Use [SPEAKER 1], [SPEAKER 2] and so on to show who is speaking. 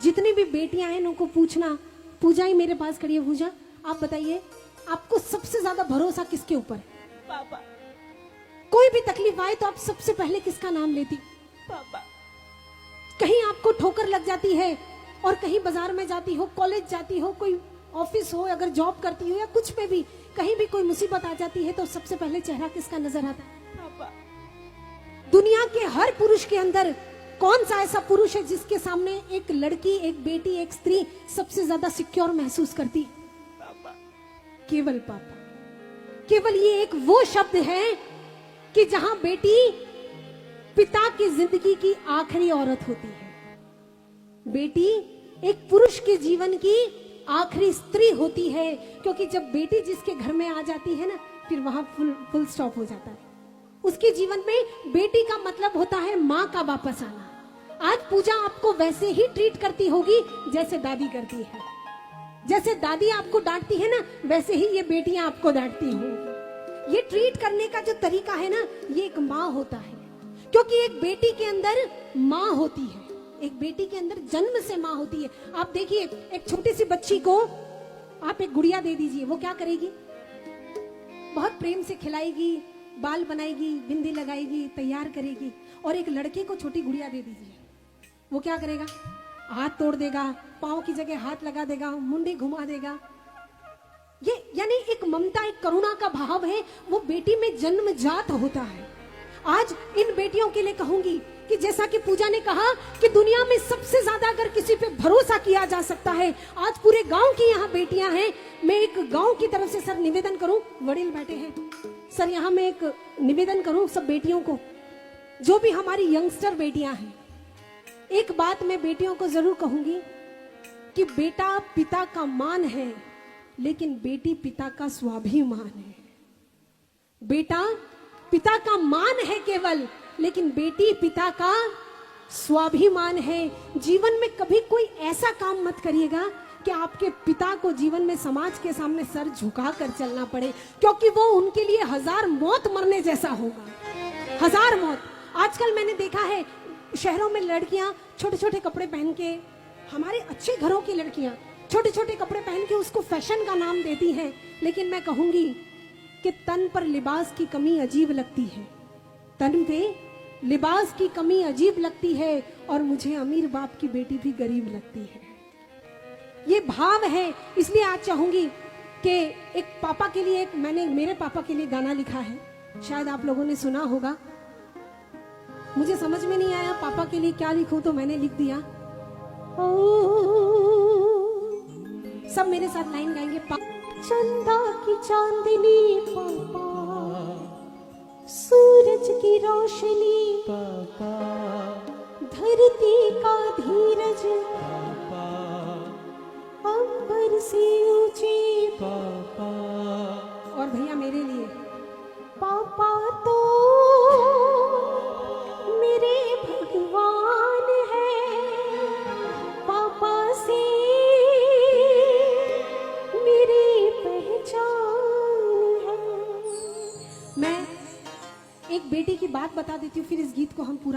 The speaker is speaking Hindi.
[SPEAKER 1] जितनी भी बेटियां हैं उनको पूछना, पूजा ही मेरे पास खड़ी है, पूजा आप बताइए आपको सबसे ज्यादा भरोसा किसके ऊपर है?
[SPEAKER 2] पापा।
[SPEAKER 1] कोई भी तकलीफ आए तो आप सबसे पहले किसका नाम लेती?
[SPEAKER 2] पापा।
[SPEAKER 1] कहीं आपको ठोकर लग जाती है और कहीं बाजार में जाती हो, कॉलेज जाती हो, कोई ऑफिस हो, अगर जॉब करती हो या कुछ में भी कहीं भी कोई मुसीबत आ जाती है तो सबसे पहले चेहरा किसका नजर आता है?
[SPEAKER 2] पापा।
[SPEAKER 1] दुनिया के हर पुरुष के अंदर कौन सा ऐसा पुरुष है जिसके सामने एक लड़की, एक बेटी, एक स्त्री सबसे ज्यादा सिक्योर महसूस करती है?
[SPEAKER 2] पापा।
[SPEAKER 1] केवल पापा। केवल ये एक वो शब्द है कि जहां बेटी पिता की जिंदगी की आखिरी औरत होती है, बेटी एक पुरुष के जीवन की आखिरी स्त्री होती है, क्योंकि जब बेटी जिसके घर में आ जाती है ना, फिर वहां फुल स्टॉप हो जाता है। उसके जीवन में बेटी का मतलब होता है माँ का वापस आना। आज पूजा आपको वैसे ही ट्रीट करती होगी जैसे दादी करती है, जैसे दादी आपको डांटती है ना, वैसे ही ये बेटियां आपको डांटती होंगी। ये ट्रीट करने का जो तरीका है ना, ये एक माँ होता है, क्योंकि एक बेटी के अंदर माँ होती है, एक बेटी के अंदर जन्म से माँ होती है। आप देखिए, एक छोटी सी बच्ची को आप एक गुड़िया दे दीजिए, वो क्या करेगी? बहुत प्रेम से खिलाएगी, बाल बनाएगी, बिंदी लगाएगी, तैयार करेगी। और एक लड़के को छोटी गुड़िया दे दीजिए, वो क्या करेगा? हाथ तोड़ देगा, पाँव की जगह हाथ लगा देगा, मुंडी घुमा देगा। ये यानी एक ममता, एक करुणा का भाव है, वो बेटी में जन्मजात होता है। आज इन बेटियों के लिए कहूंगी कि जैसा कि पूजा ने कहा कि दुनिया में सबसे ज्यादा अगर किसी पे भरोसा किया जा सकता है, आज पूरे गांव की यहाँ बेटियां हैं। मैं एक गांव की तरफ से सर निवेदन करूं, वडील बैठे हैं सर, यहाँ मैं एक निवेदन करूं सब बेटियों को, जो भी हमारी यंगस्टर बेटियां हैं, एक बात मैं बेटियों को जरूर कहूंगी कि बेटा पिता का मान है, लेकिन बेटी पिता का स्वाभिमान है। बेटा पिता का मान है केवल, लेकिन बेटी पिता का स्वाभिमान है। जीवन में कभी कोई ऐसा काम मत करिएगा कि आपके पिता को जीवन में समाज के सामने सर झुका कर चलना पड़े, क्योंकि वो उनके लिए 1000 मौत मरने जैसा होगा, 1000 मौत। आजकल मैंने देखा है शहरों में लड़कियां छोटे छोटे कपड़े पहन के, हमारे अच्छे घरों की लड़कियां छोटे छोटे कपड़े पहन के उसको फैशन का नाम देती हैं, लेकिन मैं कहूंगी कि तन पर लिबास की कमी अजीब लगती है, तन पे लिबास की कमी अजीब लगती है, और मुझे अमीर बाप की बेटी भी गरीब लगती है। ये भाव है, इसलिए आज चाहूंगी कि एक पापा के लिए, एक मैंने मेरे पापा के लिए गाना लिखा है, शायद आप लोगों ने सुना होगा। मुझे समझ में नहीं आया पापा के लिए क्या लिखूं, तो मैंने लिख दिया। सब मेरे साथ लाइन गाएंगे। चंदा की चांदनी पापा, सूरज की रोशनी
[SPEAKER 2] पापा,
[SPEAKER 1] धरती का धीरज
[SPEAKER 2] पापा,
[SPEAKER 1] अंबर से ऊंची
[SPEAKER 2] पापा,
[SPEAKER 1] और भैया मेरे लिए पापा तो मेरे भगवान है, पापा से मेरी पहचान है। मैं एक बेटी की बात बता देती हूँ, फिर इस गीत को हम पूरा